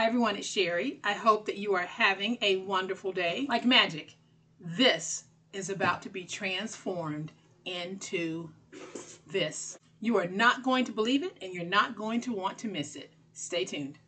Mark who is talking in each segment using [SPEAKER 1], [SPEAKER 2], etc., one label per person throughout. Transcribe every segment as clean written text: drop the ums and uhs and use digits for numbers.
[SPEAKER 1] Hi everyone, it's Sherry. I hope that you are having a wonderful day. Like magic, this is about to be transformed into this. You are not going to believe it and you're not going to want to miss it. Stay tuned.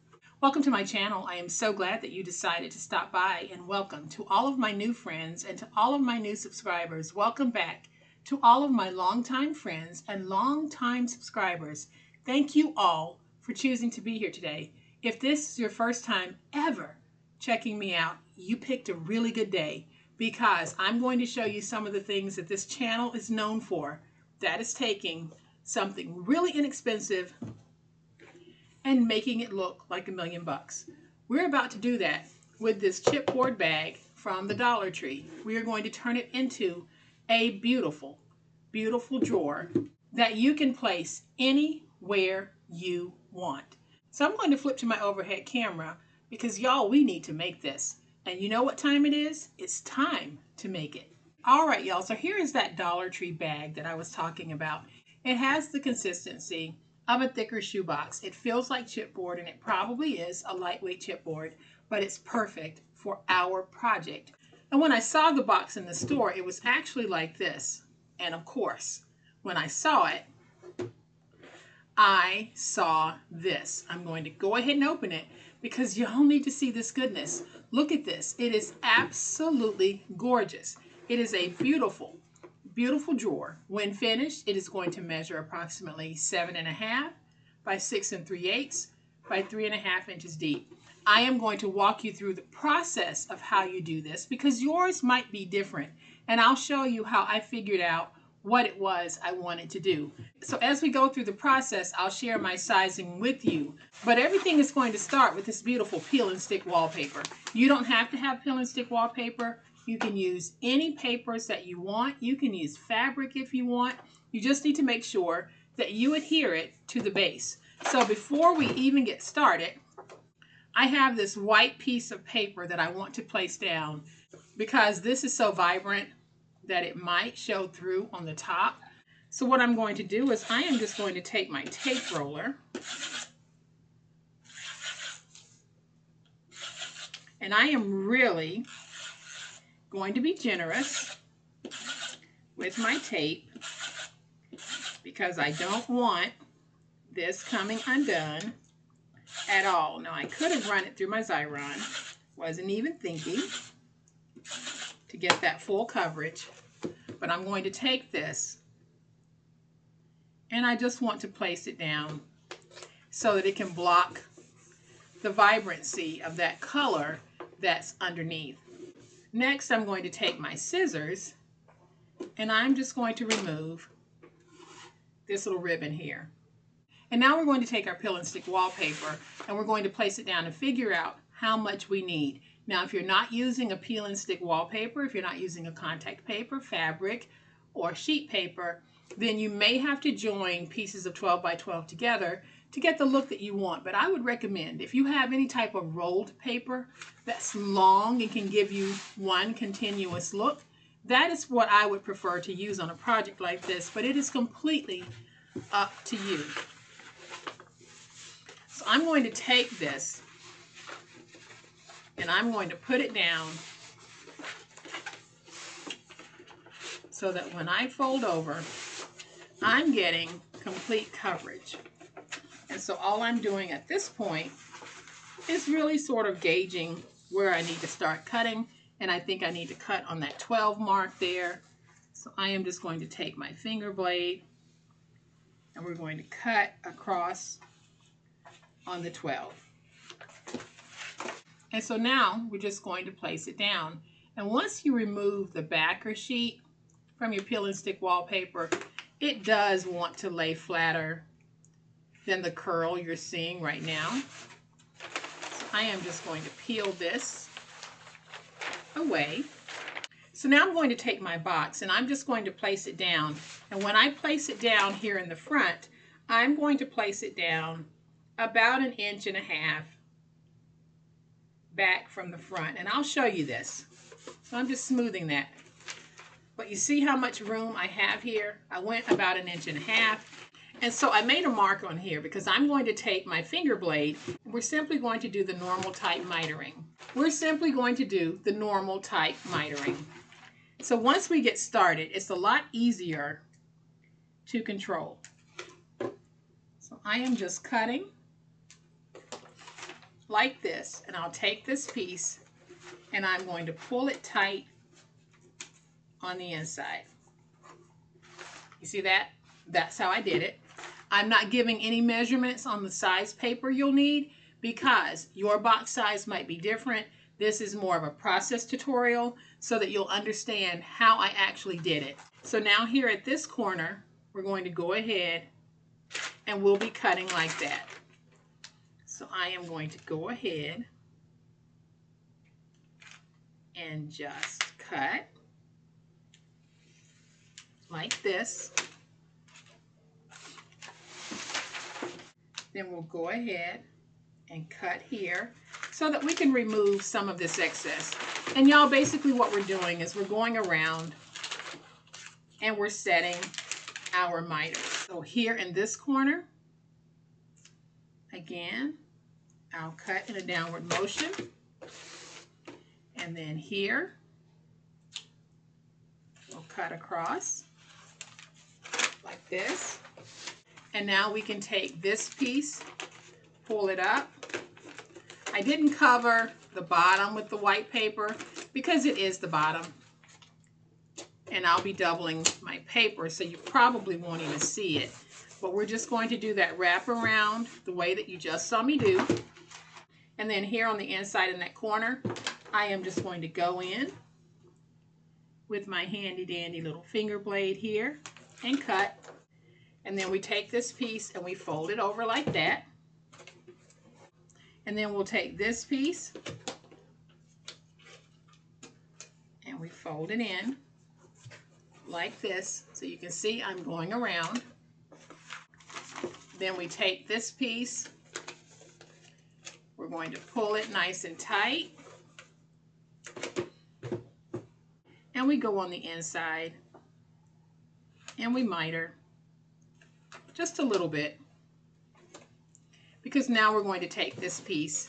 [SPEAKER 1] Welcome to my channel. I am so glad that you decided to stop by, and welcome to all of my new friends and to all of my new subscribers. Welcome back to all of my longtime friends and longtime subscribers. Thank you all for choosing to be here today. If this is your first time ever checking me out, you picked a really good day, because I'm going to show you some of the things that this channel is known for. That is taking something really inexpensive and making it look like $1,000,000. We're about to do that with this chipboard bag from the Dollar Tree. We are going to turn it into a beautiful, beautiful drawer that you can place anywhere you want. So I'm going to flip to my overhead camera because y'all, we need to make this. And you know what time it is? It's time to make it. All right, y'all, so here is that Dollar Tree bag that I was talking about. It has the consistency of a thicker shoebox. It feels like chipboard, and it probably is a lightweight chipboard, but it's perfect for our project. And when I saw the box in the store, it was actually like this. And of course, when I saw it, I saw this. I'm going to go ahead and open it because y'all need to see this goodness. Look at this. It is absolutely gorgeous. It is a beautiful, beautiful drawer. When finished, it is going to measure approximately 7.5 by 6 3/8 by 3.5 inches deep. I am going to walk you through the process of how you do this because yours might be different, and I'll show you how I figured out what it was I wanted to do. So as we go through the process, I'll share my sizing with you. But everything is going to start with this beautiful peel and stick wallpaper. You don't have to have peel and stick wallpaper. You can use any papers that you want. You can use fabric if you want. You just need to make sure that you adhere it to the base. So before we even get started, I have this white piece of paper that I want to place down because this is so vibrant that it might show through on the top. So what I'm going to do is I am just going to take my tape roller and I am really going to be generous with my tape because I don't want this coming undone at all. Now I could have run it through my Xyron, wasn't even thinking, to get that full coverage, but I'm going to take this and I just want to place it down so that it can block the vibrancy of that color that's underneath. Next, I'm going to take my scissors and I'm just going to remove this little ribbon here. And now we're going to take our peel and stick wallpaper and we're going to place it down and figure out how much we need. Now, if you're not using a peel and stick wallpaper, if you're not using a contact paper, fabric, or sheet paper, then you may have to join pieces of 12 by 12 together to get the look that you want. But I would recommend, if you have any type of rolled paper that's long and can give you one continuous look, that is what I would prefer to use on a project like this, but it is completely up to you. So I'm going to take this and I'm going to put it down so that when I fold over, I'm getting complete coverage. And so all I'm doing at this point is really sort of gauging where I need to start cutting. And I think I need to cut on that 12 mark there. So I am just going to take my finger blade and we're going to cut across on the 12. And so now we're just going to place it down. And once you remove the backer sheet from your peel and stick wallpaper, it does want to lay flatter than the curl you're seeing right now. So I am just going to peel this away. So now I'm going to take my box and I'm just going to place it down. And when I place it down here in the front, I'm going to place it down about 1.5 inches back from the front, and I'll show you this. So I'm just smoothing that. But you see how much room I have here? I went about 1.5 inches. And so I made a mark on here because I'm going to take my finger blade. We're simply going to do the normal type mitering. We're simply going to do the normal type mitering. So once we get started, it's a lot easier to control. So I am just cutting like this, and I'll take this piece and I'm going to pull it tight on the inside. You see that? That's how I did it. I'm not giving any measurements on the size paper you'll need because your box size might be different. This is more of a process tutorial so that you'll understand how I actually did it. So now here at this corner, we're going to go ahead and we'll be cutting like that. So I am going to go ahead and just cut like this. Then we'll go ahead and cut here so that we can remove some of this excess. And y'all, basically what we're doing is we're going around and we're setting our miter. So here in this corner, again, I'll cut in a downward motion. And then here, we'll cut across like this. And now we can take this piece, pull it up. I didn't cover the bottom with the white paper because it is the bottom. And I'll be doubling my paper, so you probably won't even see it. But we're just going to do that wrap around the way that you just saw me do. And then here on the inside in that corner, I am just going to go in with my handy dandy little finger blade here and cut. And then we take this piece and we fold it over like that. And then we'll take this piece and we fold it in like this. So you can see I'm going around. Then we take this piece. We're going to pull it nice and tight. And we go on the inside and we miter. Just a little bit, because now we're going to take this piece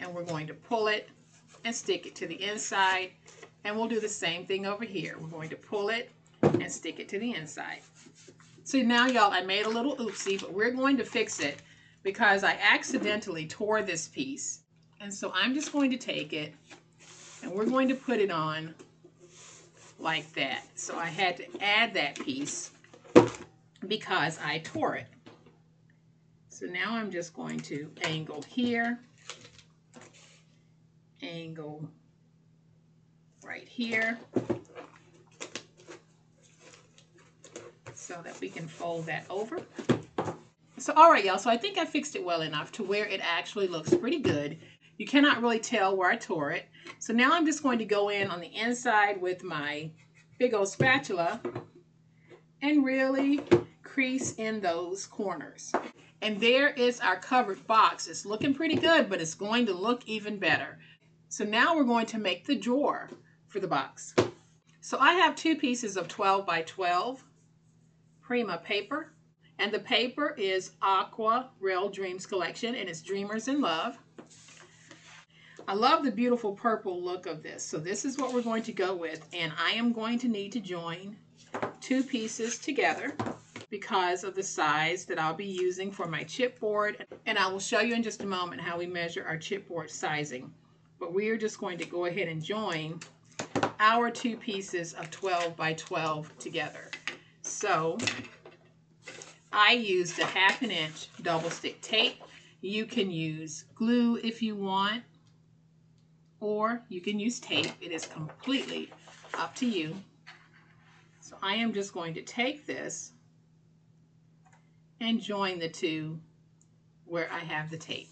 [SPEAKER 1] and we're going to pull it and stick it to the inside, and we'll do the same thing over here. We're going to pull it and stick it to the inside. So now y'all, I made a little oopsie, but we're going to fix it because I accidentally tore this piece. And so I'm just going to take it and we're going to put it on like that. So I had to add that piece because I tore it. So now I'm just going to angle here, angle right here, so that we can fold that over. So all right, y'all, so I think I fixed it well enough to where it actually looks pretty good. You cannot really tell where I tore it. So now I'm just going to go in on the inside with my big old spatula and really crease in those corners. And there is our covered box. It's looking pretty good, but it's going to look even better. So now we're going to make the drawer for the box. So I have 2 pieces of 12 by 12 Prima paper, and the paper is Aqua Real Dreams Collection, and it's Dreamers in Love. I love the beautiful purple look of this. So this is what we're going to go with, and I am going to need to join 2 pieces together because of the size that I'll be using for my chipboard. And I will show you in just a moment how we measure our chipboard sizing. But we are just going to go ahead and join our 2 pieces of 12 by 12 together. So I used a 1/2 inch double stick tape. You can use glue if you want, or you can use tape. It is completely up to you. So I am just going to take this and join the 2 where I have the tape.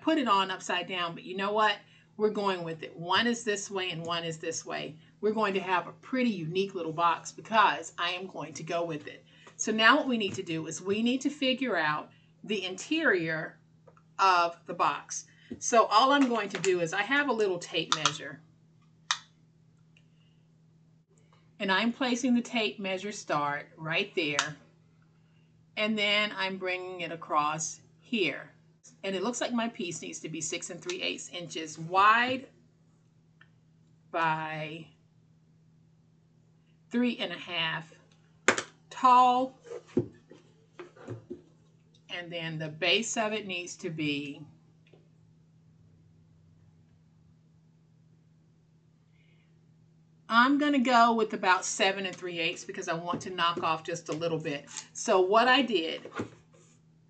[SPEAKER 1] Put it on upside down, but you know what? We're going with it. One is this way and one is this way. We're going to have a pretty unique little box because I am going to go with it. So now what we need to do is we need to figure out the interior of the box. So all I'm going to do is I have a little tape measure. And I'm placing the tape measure start right there And then I'm bringing it across here. And it looks like my piece needs to be 6 3/8 inches wide by 3.5 tall. And then the base of it needs to be I'm going to go with about 7 3/8 because I want to knock off just a little bit. So what I did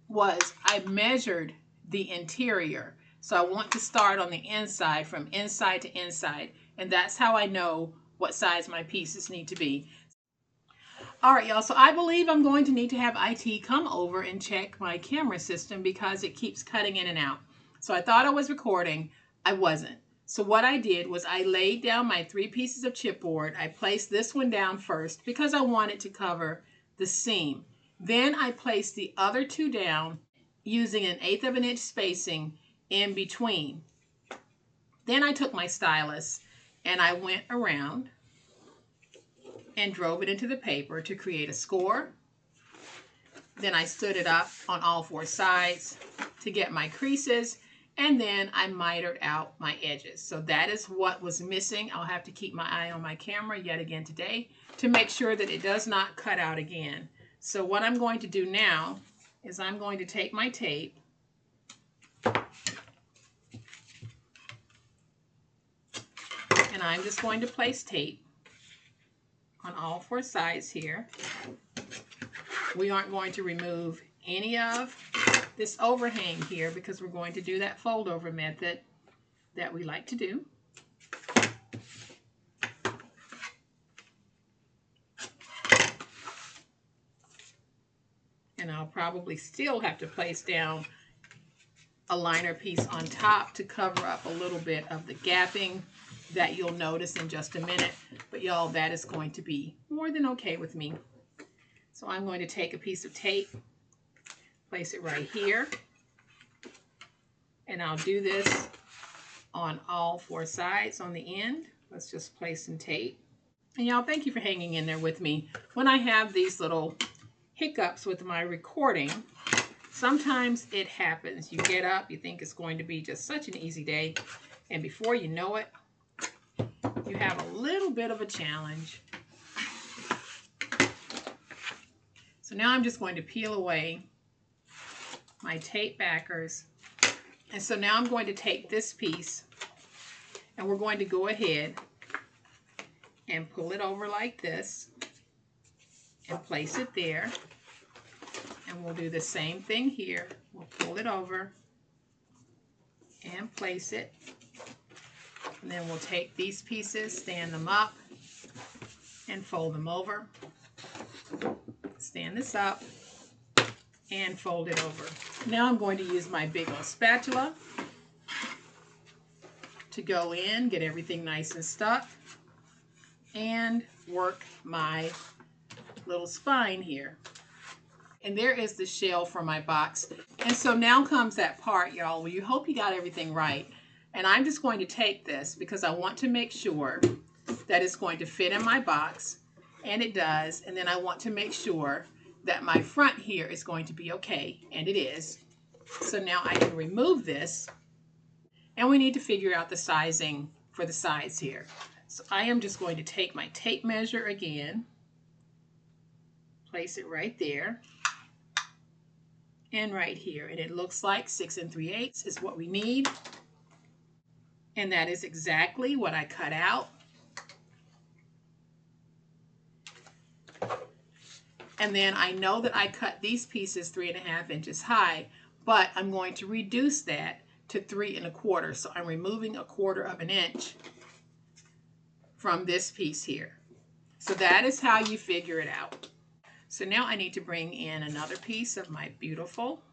[SPEAKER 1] was I measured the interior. So I want to start on the inside, from inside to inside. And that's how I know what size my pieces need to be. All right, y'all. So I believe I'm going to need to have IT come over and check my camera system because it keeps cutting in and out. So I thought I was recording. I wasn't. So what I did was I laid down my 3 pieces of chipboard. I placed this one down first because I wanted to cover the seam. Then I placed the other 2 down using 1/8 of an inch spacing in between. Then I took my stylus and I went around and drove it into the paper to create a score. Then I stood it up on all 4 sides to get my creases, and then I mitered out my edges. So that is what was missing. I'll have to keep my eye on my camera yet again today to make sure that it does not cut out again. So what I'm going to do now is I'm going to take my tape and I'm just going to place tape on all 4 sides here. We aren't going to remove any of this overhang here because we're going to do that fold over method that we like to do. And I'll probably still have to place down a liner piece on top to cover up a little bit of the gapping that you'll notice in just a minute. But y'all, that is going to be more than okay with me. So I'm going to take a piece of tape, place it right here, and I'll do this on all 4 sides on the end. Let's just place some tape. And y'all, thank you for hanging in there with me. When I have these little hiccups with my recording, sometimes it happens. You get up, you think it's going to be just such an easy day, and before you know it, you have a little bit of a challenge. So now I'm just going to peel away my tape backers. And so now I'm going to take this piece and we're going to go ahead and pull it over like this and place it there. And we'll do the same thing here. We'll pull it over and place it. And then we'll take these pieces, stand them up, and fold them over. Stand this up and fold it over. Now I'm going to use my big old spatula to go in, get everything nice and stuck, and work my little spine here. And there is the shell for my box. And so now comes that part, y'all, where you hope you got everything right. And I'm just going to take this because I want to make sure that it's going to fit in my box. And it does. And then I want to make sure that my front here is going to be okay. And it is. So now I can remove this. And we need to figure out the sizing for the sides here. So I am just going to take my tape measure again. Place it right there. And right here. And it looks like 6 3/8 is what we need. And that is exactly what I cut out. And then I know that I cut these pieces 3.5 inches high, but I'm going to reduce that to 3 1/4. So I'm removing 1/4 of an inch from this piece here. So that is how you figure it out. So now I need to bring in another piece of my beautiful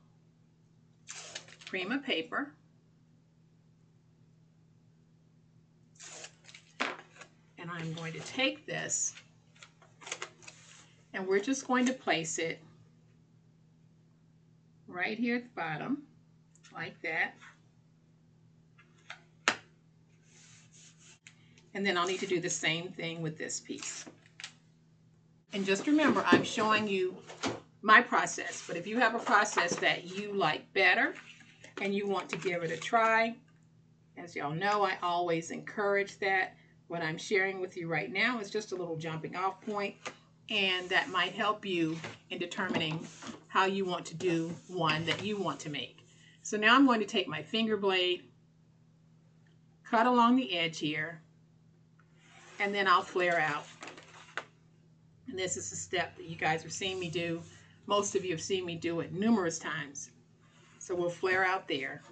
[SPEAKER 1] Prima paper. And I'm going to take this and we're just going to place it right here at the bottom, like that. And then I'll need to do the same thing with this piece. And just remember, I'm showing you my process. But if you have a process that you like better and you want to give it a try, as y'all know, I always encourage that. What I'm sharing with you right now is just a little jumping off point, and that might help you in determining how you want to do one that you want to make. So now I'm going to take my finger blade, cut along the edge here, and then I'll flare out. And this is a step that you guys are seeing me do. Most of you have seen me do it numerous times. So we'll flare out there.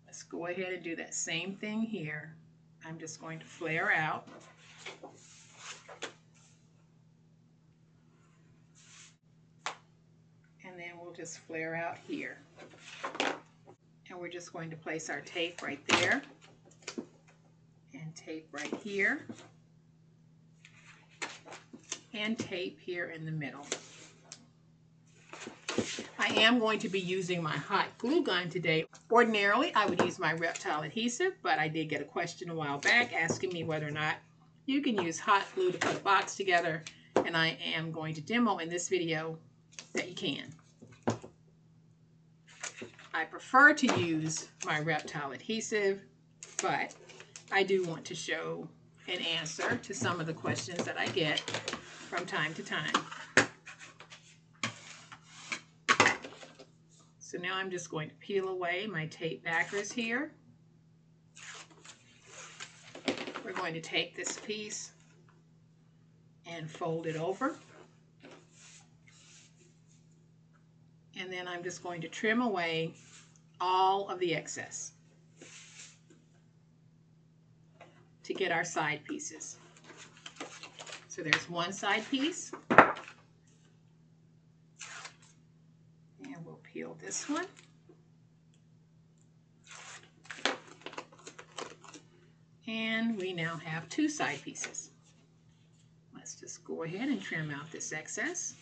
[SPEAKER 1] Let's go ahead and do that same thing here. I'm just going to flare out. And then we'll just flare out here. And we're just going to place our tape right there. And tape right here. And tape here in the middle. I am going to be using my hot glue gun today. Ordinarily, I would use my reptile adhesive, but I did get a question a while back asking me whether or not you can use hot glue to put a box together, and I am going to demo in this video that you can. I prefer to use my reptile adhesive, but I do want to show an answer to some of the questions that I get from time to time. So now I'm just going to peel away my tape backers here. We're going to take this piece and fold it over. And then I'm just going to trim away all of the excess to get our side pieces. So there's one side piece. And we'll peel this one. And we now have two side pieces. Let's just go ahead and trim out this excess.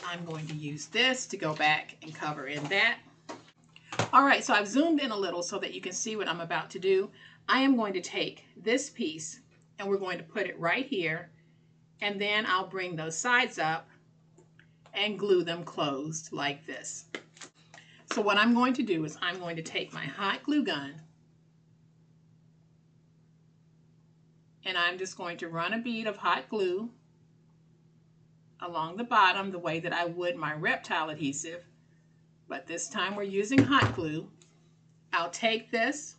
[SPEAKER 1] I'm going to use this to go back and cover in that. All right, so I've zoomed in a little so that you can see what I'm about to do. I am going to take this piece and we're going to put it right here, and then I'll bring those sides up and glue them closed like this. So what I'm going to do is I'm going to take my hot glue gun and I'm just going to run a bead of hot glue along the bottom the way that I would my reptile adhesive, but this time we're using hot glue. I'll take this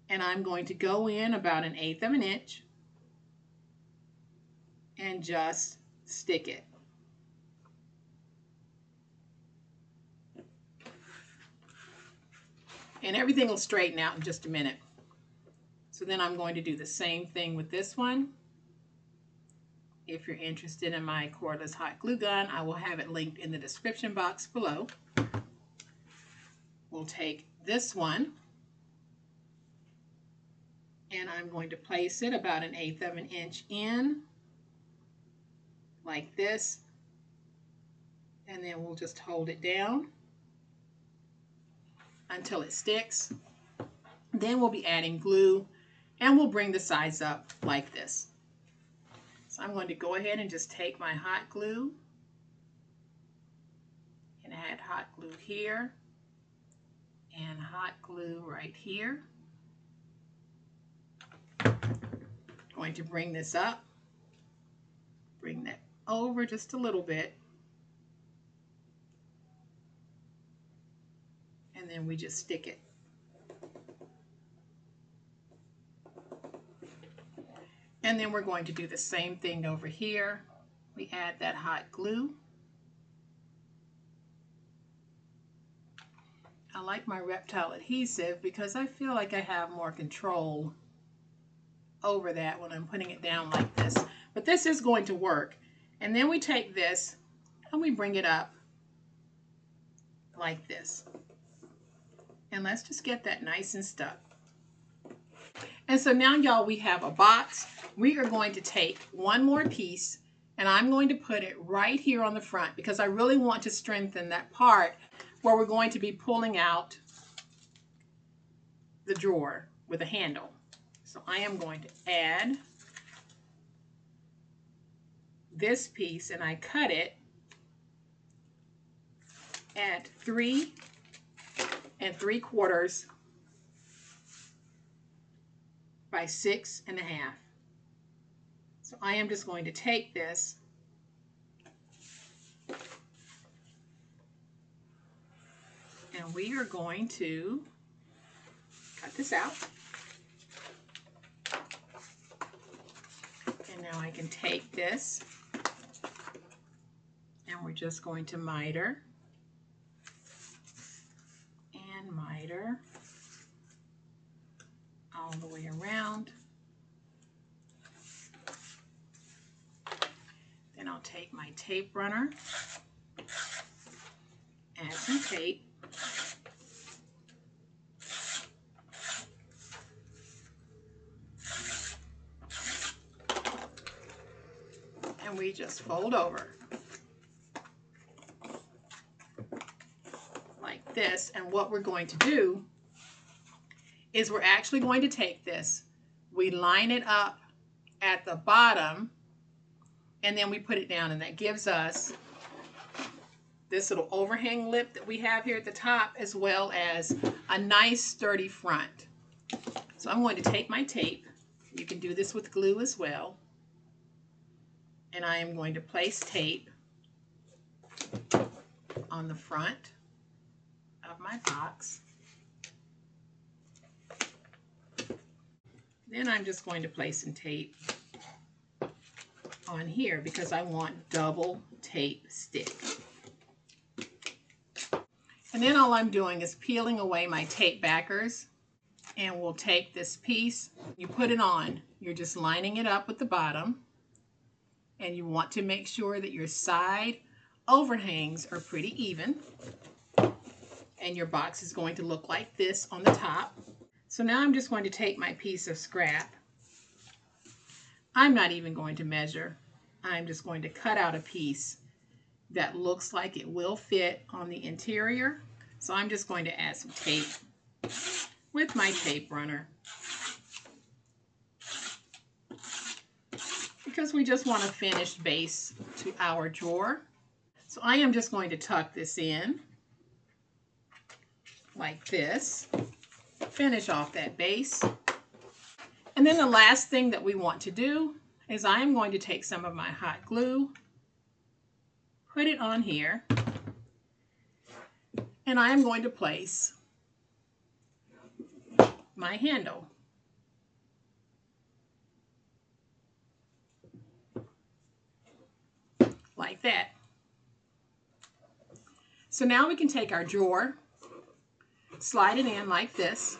[SPEAKER 1] and I'm going to go in about 1/8 of an inch and just stick it. And everything will straighten out in just a minute. So then I'm going to do the same thing with this one. If you're interested in my cordless hot glue gun, I will have it linked in the description box below. We'll take this one and I'm going to place it about 1/8 of an inch in, like this, and then we'll just hold it down until it sticks. Then we'll be adding glue and we'll bring the sides up like this. So I'm going to go ahead and just take my hot glue and add hot glue here and hot glue right here. Going to bring this up, bring that over just a little bit, and then we just stick it. And then we're going to do the same thing over here. We add that hot glue. I like my reptile adhesive because I feel like I have more control over that when I'm putting it down like this. But this is going to work. And then we take this and we bring it up like this. And let's just get that nice and stuck. And so now, y'all, we have a box. We are going to take one more piece and I'm going to put it right here on the front because I really want to strengthen that part where we're going to be pulling out the drawer with a handle. So I am going to add this piece, and I cut it at 3 3/4 by 6 1/2. So I am just going to take this and we are going to cut this out. And now I can take this and we're just going to miter and miter all the way around. Then I'll take my tape runner, add some tape, and we just fold over like this. And what we're going to do is we're actually going to take this, we line it up at the bottom, and then we put it down, and that gives us this little overhang lip that we have here at the top, as well as a nice sturdy front. So I'm going to take my tape, you can do this with glue as well, and I am going to place tape on the front of my box. Then I'm just going to place some tape on here because I want double tape stick. And then all I'm doing is peeling away my tape backers, and we'll take this piece, you put it on, you're just lining it up with the bottom, and you want to make sure that your side overhangs are pretty even, and your box is going to look like this on the top. So now I'm just going to take my piece of scrap. I'm not even going to measure. I'm just going to cut out a piece that looks like it will fit on the interior. So I'm just going to add some tape with my tape runner, because we just want a finished base to our drawer. So I am just going to tuck this in like this, finish off that base. And then the last thing that we want to do is I am going to take some of my hot glue, put it on here, and I am going to place my handle. Like that. So now we can take our drawer, slide it in like this,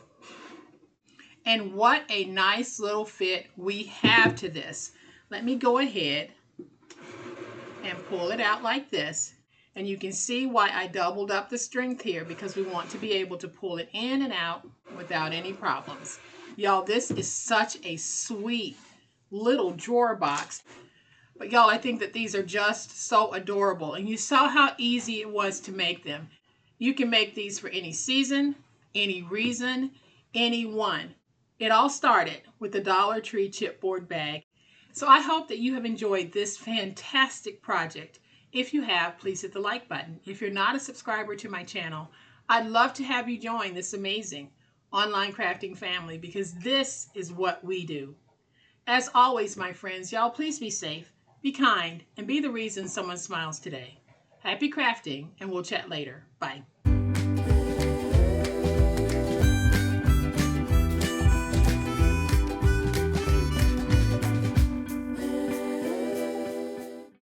[SPEAKER 1] and what a nice little fit we have to this. Let me go ahead and pull it out like this, and you can see why I doubled up the strength here, because we want to be able to pull it in and out without any problems. Y'all, this is such a sweet little drawer box. But y'all, I think that these are just so adorable, and you saw how easy it was to make them. You can make these for any season, any reason, anyone. It all started with the Dollar Tree chipboard bag. So I hope that you have enjoyed this fantastic project. If you have, please hit the like button. If you're not a subscriber to my channel, I'd love to have you join this amazing online crafting family, because this is what we do. As always, my friends, y'all, please be safe, be kind, and be the reason someone smiles today. Happy crafting, and we'll chat later. Bye.